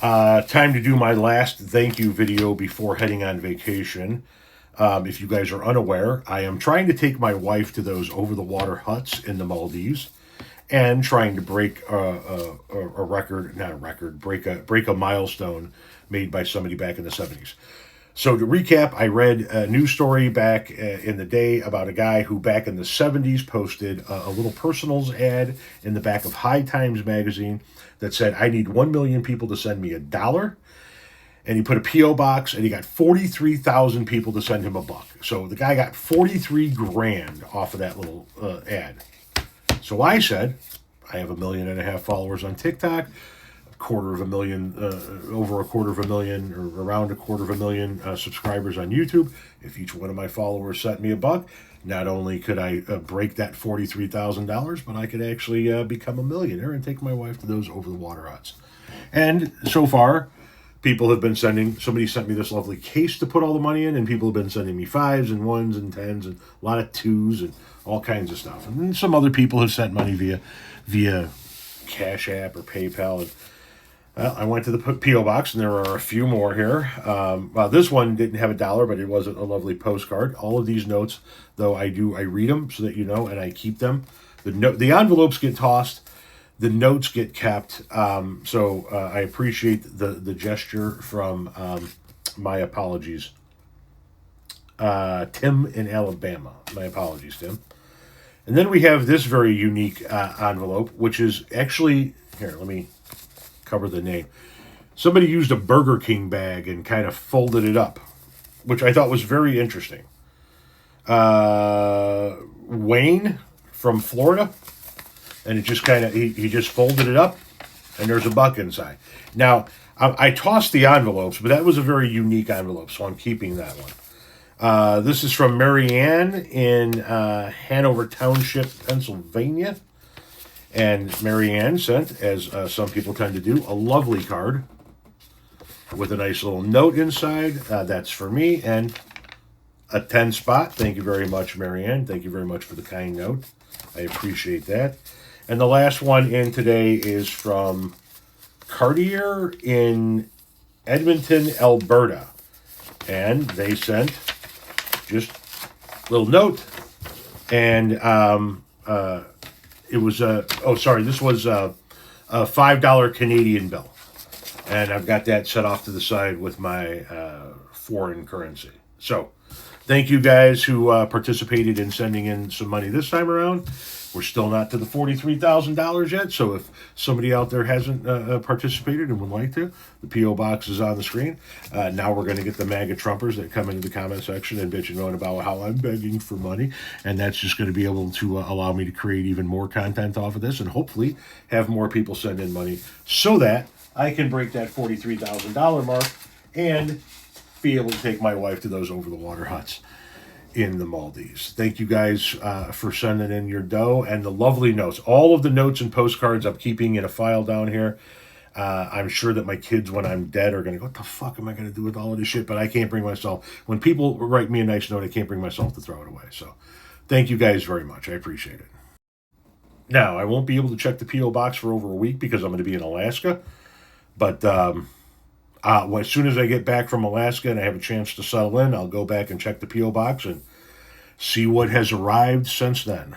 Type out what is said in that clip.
Time to do my last thank you video before heading on vacation. If you guys are unaware, I am trying to take my wife to those over-the-water huts in the Maldives and trying to break a record, not a record, break a milestone made by somebody back in the 70s. So to recap, I read a news story back in the day about a guy who back in the 70s posted a little personals ad in the back of High Times magazine that said, I need 1 million people to send me $1. And he put a P.O. box and he got 43,000 people to send him $1. So the guy got 43 grand off of that little ad. So I said, I have 1.5 million followers on TikTok, over a quarter of a million, or around a quarter of a million subscribers on YouTube. If each one of my followers sent me $1, not only could I break that $43,000, but I could actually become a millionaire and take my wife to those over-the-water huts. And so far, people have been somebody sent me this lovely case to put all the money in, and people have been sending me 5s and 1s and 10s and a lot of 2s and all kinds of stuff. And some other people have sent money via CashApp or PayPal. And, well, I went to the P.O. box, and there are a few more here. This one didn't have $1, but it was a lovely postcard. All of these notes, though, I read them so that you know, and I keep them. The envelopes get tossed. The notes get kept. So I appreciate the gesture from my apologies. Tim in Alabama. My apologies, Tim. And then we have this very unique envelope, which is actually, here, let me cover the name. Somebody used a Burger King bag and kind of folded it up, which I thought was very interesting. Wayne from Florida, and it just kind of, he just folded it up, and there's $1 inside. Now, I tossed the envelopes, but that was a very unique envelope, so I'm keeping that one. This is from Mary Ann in Hanover Township, Pennsylvania. And Mary Ann sent, as some people tend to do, a lovely card with a nice little note inside. That's for me. And a 10 spot. Thank you very much, Mary Ann. Thank you very much for the kind note. I appreciate that. And the last one in today is from Cartier in Edmonton, Alberta. And they sent just a little note. And it was this was a $5 Canadian bill. And I've got that set off to the side with my foreign currency. So thank you guys who participated in sending in some money this time around. We're still not to the $43,000 yet, so if somebody out there hasn't participated and would like to, the P.O. box is on the screen. Now we're going to get the MAGA Trumpers that come into the comment section and bitch and moan about how I'm begging for money, and that's just going to be able to allow me to create even more content off of this and hopefully have more people send in money so that I can break that $43,000 mark and be able to take my wife to those over-the-water huts in the Maldives. Thank you guys for sending in your dough and the lovely notes. All of the notes and postcards I'm keeping in a file down here. I'm sure that my kids, when I'm dead, are going to go, what the fuck am I going to do with all of this shit? But I can't bring myself. When people write me a nice note, I can't bring myself to throw it away. So thank you guys very much. I appreciate it. Now, I won't be able to check the P.O. box for over a week because I'm going to be in Alaska. But as soon as I get back from Alaska and I have a chance to settle in, I'll go back and check the P.O. box and see what has arrived since then.